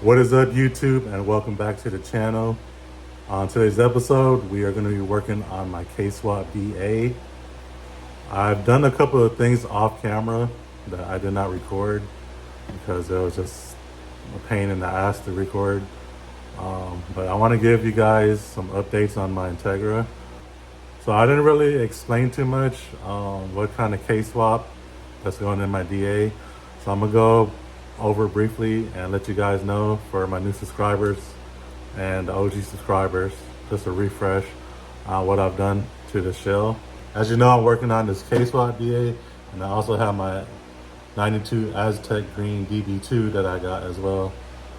What is up, YouTube, and welcome back to the channel. On today's episode, we are going to be working on my K-Swap DA. I've done a couple of things off camera that I did not record because it was just a pain in the ass to record. But I want to give you guys some updates on my Integra. So I didn't really explain too much what kind of K-Swap that's going in my DA. So I'm going to go over briefly and let you guys know for my new subscribers and the OG subscribers, just a refresh on what I've done to the shell. As you know, I'm working on this K-Swap DA, and I also have my 92 Aztec Green DB2 that I got as well.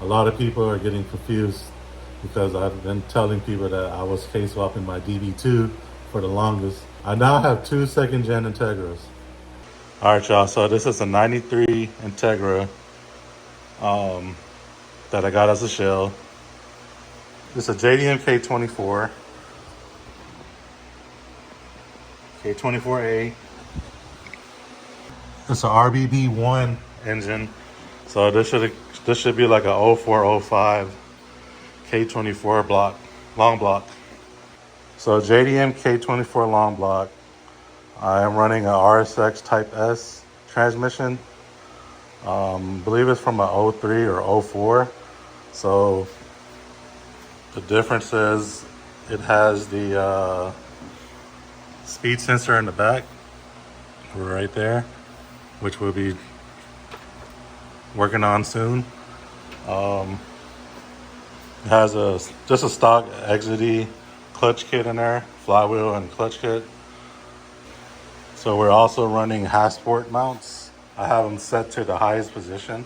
A lot of people are getting confused because I've been telling people that I was K-Swapping my DB2 for the longest. I now have two second-gen Integras. All right, y'all, so this is a 93 Integra that I got as a shell. This is a JDM K24, K24A. It's a RBB1 engine, so this should be like a 0405 K24 block, long block. So JDM K24 long block. I am running a RSX Type S transmission. Believe it's from a 03 or 04. So the difference is it has the speed sensor in the back right there, which we'll be working on soon. It has just a stock XD clutch kit in there, flywheel and clutch kit. So we're also running Hasport mounts. I have them set to the highest position.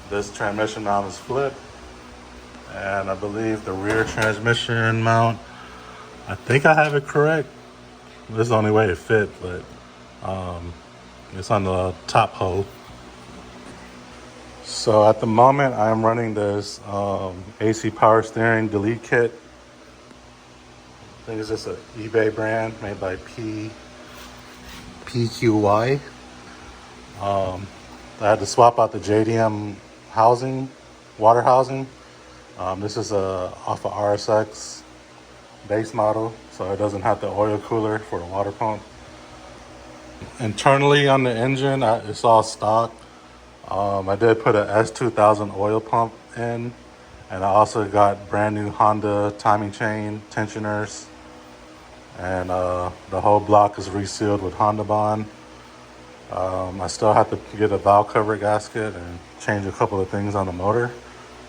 This transmission mount is flipped, and I believe the rear transmission mount, I think I have it correct. This is the only way it fit, but it's on the top hole. So at the moment, I'm running this AC power steering delete kit. I think it's just an eBay brand made by PQY. I had to swap out the JDM housing, water housing. This is off a RSX base model, so it doesn't have the oil cooler for the water pump. Internally on the engine, it's all stock. I did put a S2000 oil pump in, and I also got brand new Honda timing chain tensioners, and the whole block is resealed with Honda Bond. I still have to get a valve cover gasket and change a couple of things on the motor.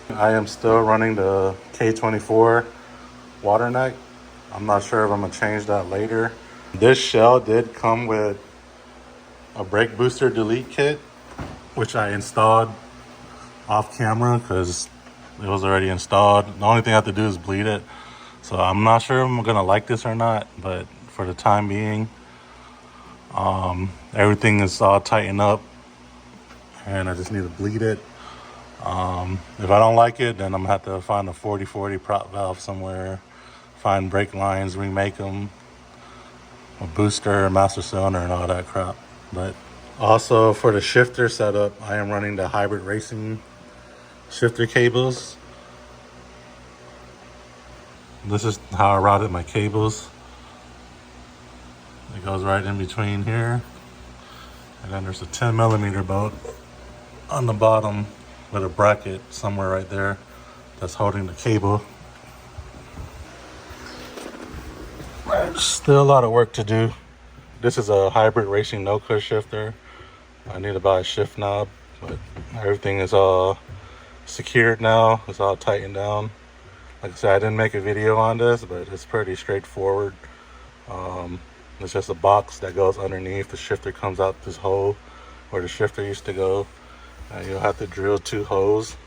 I am still running the K24 water neck. I'm not sure if I'm gonna change that later. This shell did come with a brake booster delete kit, which I installed off camera because it was already installed. The only thing I have to do is bleed it. So I'm not sure if I'm gonna like this or not, but for the time being, everything is all tightened up and I just need to bleed it. If I don't like it, then I'm gonna have to find a 40/40 prop valve somewhere, find brake lines, remake them, a booster, a master cylinder, and all that crap. But also for the shifter setup, I am running the hybrid racing shifter cables. This is how I routed my cables. It goes right in between here. And then there's a 10mm bolt on the bottom with a bracket somewhere right there that's holding the cable. There's still a lot of work to do. This is a hybrid racing no-cut shifter. I need to buy a shift knob, but everything is all secured now. It's all tightened down. Like I said, I didn't make a video on this, but it's pretty straightforward. It's just a box that goes underneath. The shifter comes out this hole where the shifter used to go. And you'll have to drill 2 holes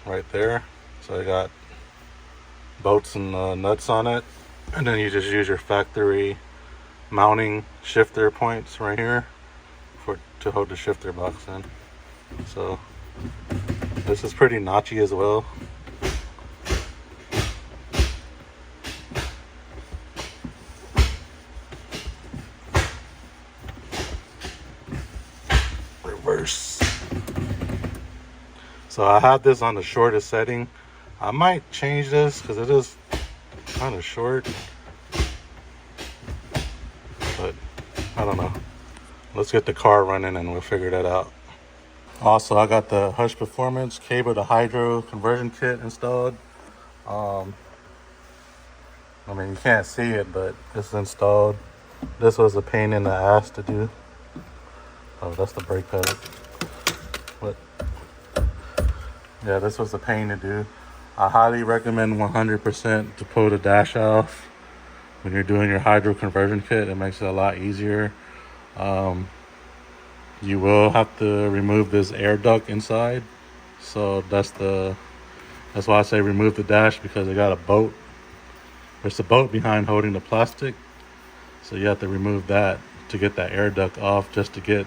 right there. So I got bolts and nuts on it. And then you just use your factory mounting shifter points right here to hold the shifter box in. So this is pretty notchy as well. first. So I have this on the shortest setting. I might change this because it is kind of short, but I don't know. Let's get the car running and we'll figure that out. Also, I got the Hush Performance cable to hydro conversion kit installed. I mean, you can't see it, but it's installed. This was a pain in the ass to do. Oh, that's the brake pedal. But yeah, this was a pain to do. I highly recommend 100% to pull the dash off when you're doing your hydro conversion kit. It makes it a lot easier. You will have to remove this air duct inside. So that's why I say remove the dash, because it got a bolt. There's a bolt behind holding the plastic. So you have to remove that to get that air duct off, just to get,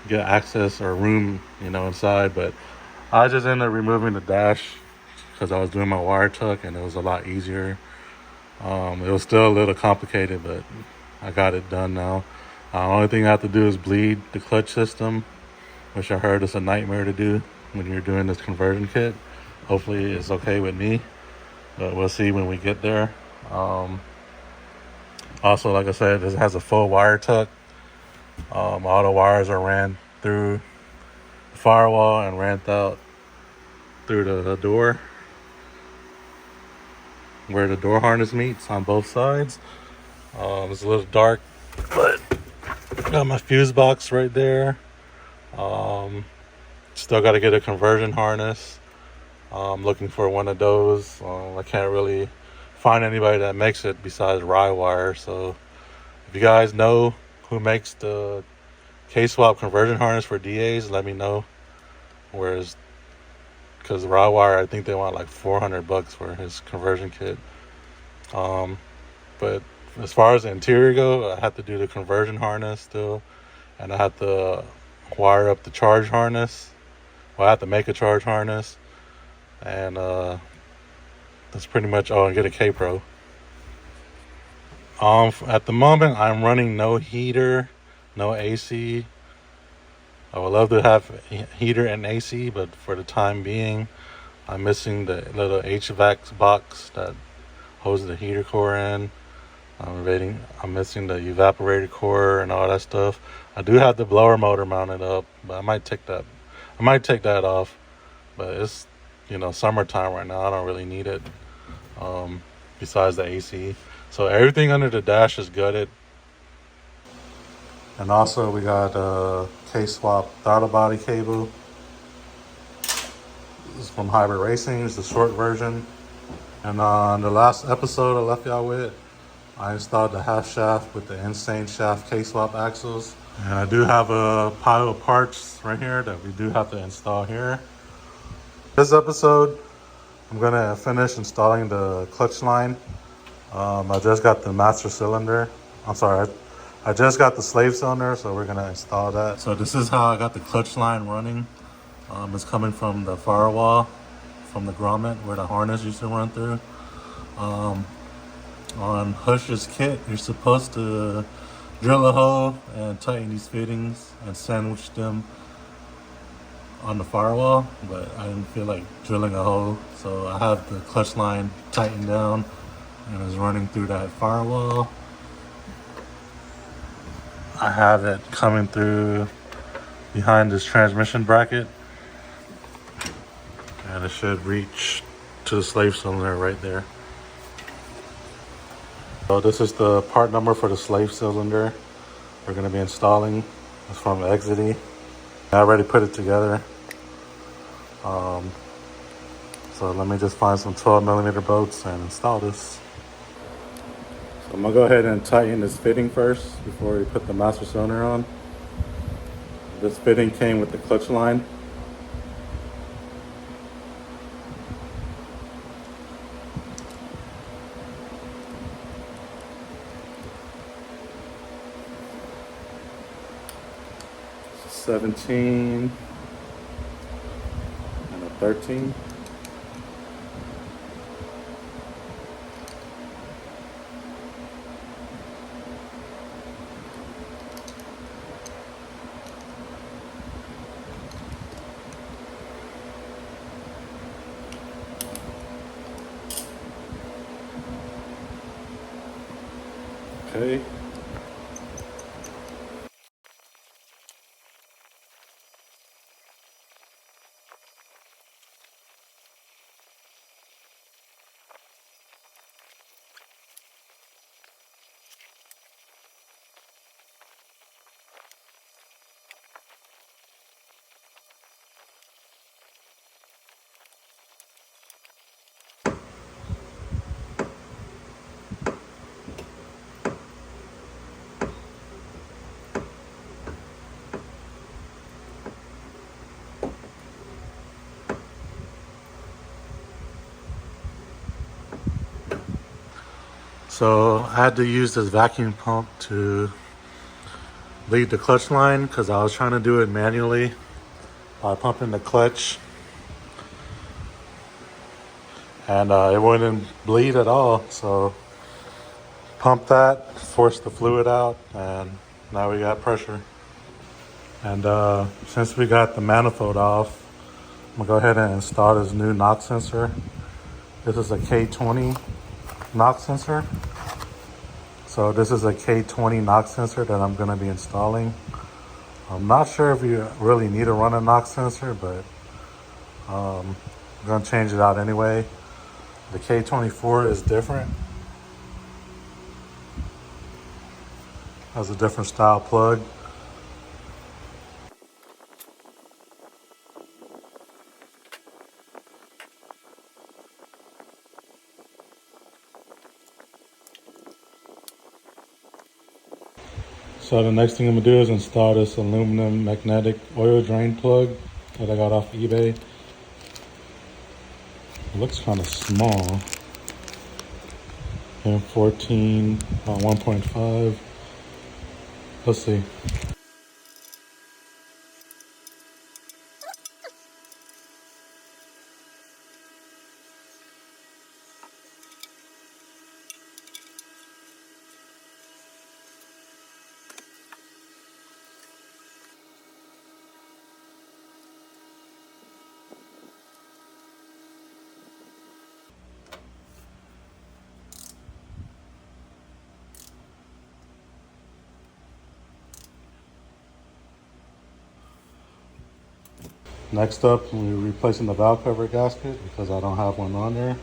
get access or room, inside. But I just ended up removing the dash because I was doing my wire tuck and it was a lot easier. It was still a little complicated, but I got it done now. Only thing I have to do is bleed the clutch system, which I heard is a nightmare to do when you're doing this conversion kit. Hopefully it's okay with me, but we'll see when we get there. Also, like I said, this has a full wire tuck. All the wires are ran through the firewall and ran out through the door where the door harness meets on both sides. It's a little dark, but got my fuse box right there. Still got to get a conversion harness. I'm looking for one of those. I can't really find anybody that makes it besides Rywire. So if you guys know who makes the K-Swap conversion harness for DAs, let me know. Because Rywire, I think they want like $400 for his conversion kit. But as far as the interior go, I have to do the conversion harness still, and I have to wire up the charge harness. Well, I have to make a charge harness, and that's pretty much all. And get a K-Pro. At the moment, I'm running no heater, no AC. I would love to have heater and AC, but for the time being, I'm missing the little HVAC box that holds the heater core in. I'm missing the evaporator core and all that stuff. I do have the blower motor mounted up, but I might take that off. But it's summertime right now. I don't really need it. Besides the AC, so everything under the dash is gutted. And also we got a K-Swap throttle body cable. This is from Hybrid Racing. It's the short version. And on the last episode I left y'all with, I installed the half shaft with the insane shaft K-Swap axles. And I do have a pile of parts right here that we do have to install here. This episode, I'm gonna finish installing the clutch line. I just got the master cylinder. I just got the slave cylinder, so we're gonna install that. So this is how I got the clutch line running. It's coming from the firewall, from the grommet where the harness used to run through. On Hush's kit, you're supposed to drill a hole and tighten these fittings and sandwich them on the firewall, but I didn't feel like drilling a hole, so I have the clutch line tightened down and it's running through that firewall. I have it coming through behind this transmission bracket, and it should reach to the slave cylinder right there. So this is the part number for the slave cylinder we're going to be installing. It's from Exidy. I already put it together. So let me just find some 12mm bolts and install this. So I'm going to go ahead and tighten this fitting first before we put the master cylinder on. This fitting came with the clutch line. $17 and a $13. Okay. So I had to use this vacuum pump to lead the clutch line because I was trying to do it manually by pumping the clutch, and it wouldn't bleed at all. So pump that, force the fluid out, and now we got pressure. And since we got the manifold off, I'm gonna go ahead and install this new knock sensor. This is a K20 knock sensor. So this is a K20 knock sensor that I'm gonna be installing. I'm not sure if you really need to run a knock sensor, but I'm gonna change it out anyway. The K24 is different. Has a different style plug. So the next thing I'm gonna do is install this aluminum magnetic oil drain plug that I got off eBay. It looks kind of small. M14 1.5. Let's see. Next up, we're replacing the valve cover gasket because I don't have one on there.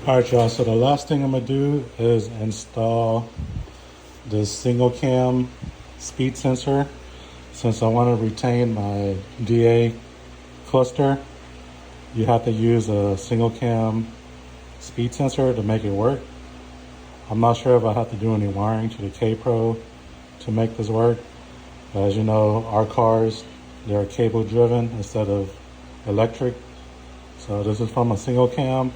All right, y'all, so the last thing I'm gonna do is install this single cam speed sensor. Since I want to retain my DA cluster, you have to use a single cam speed sensor to make it work. I'm not sure if I have to do any wiring to the K-Pro to make this work. As you know, our cars, they're cable driven instead of electric. So this is from a single cam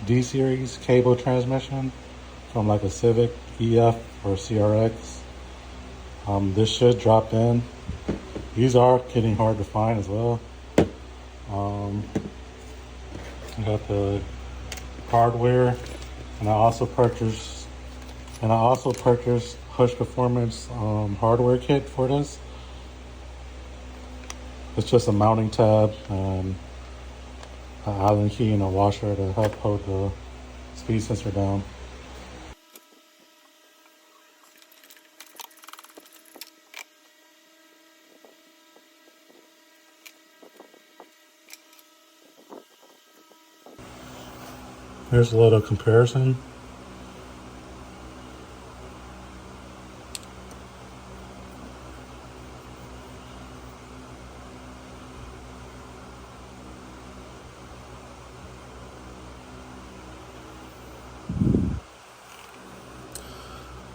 D-series cable transmission from like a Civic EF or CRX. This should drop in. These are getting hard to find as well. I got the hardware, and I also purchased Hush Performance hardware kit for this. It's just a mounting tab and an Allen key and a washer to help hold the speed sensor down. Here's a little comparison.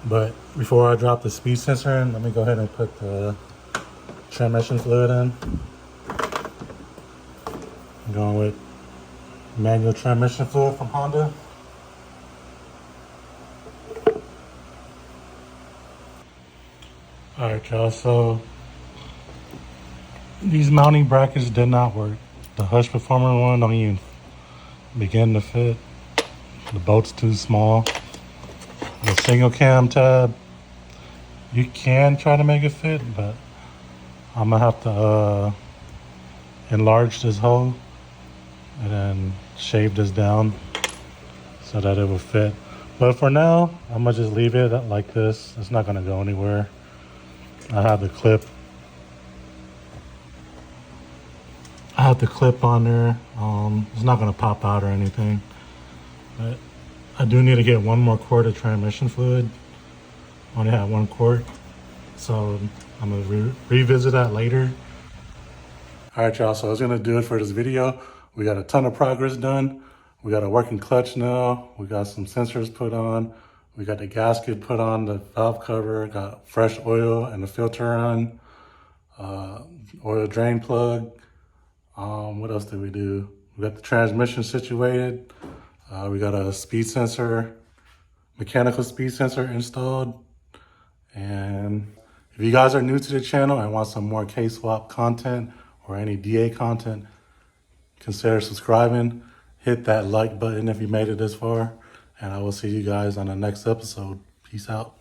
But before I drop the speed sensor in, let me go ahead and put the transmission fluid in. I'm going with manual transmission fluid from Honda. Alright y'all, so these mounting brackets did not work. The Hush Performer one don't even begin to fit. The bolt's too small. The single cam tab, you can try to make it fit, but I'm gonna have to enlarge this hole and then shave this down so that it will fit. But for now, I'm gonna just leave it like this. It's not gonna go anywhere. I have the clip on there. It's not gonna pop out or anything. But I do need to get one more quart of transmission fluid. I only have 1 quart, so I'm gonna revisit that later. All right, y'all, so that's gonna do it for this video. We got a ton of progress done. We got a working clutch now. We got some sensors put on. We got the gasket put on, the valve cover, got fresh oil and the filter on, oil drain plug. What else did we do? We got the transmission situated. We got a speed sensor, mechanical speed sensor installed. And if you guys are new to the channel and want some more K-Swap content or any DA content, consider subscribing. Hit that like button if you made it this far. And I will see you guys on the next episode. Peace out.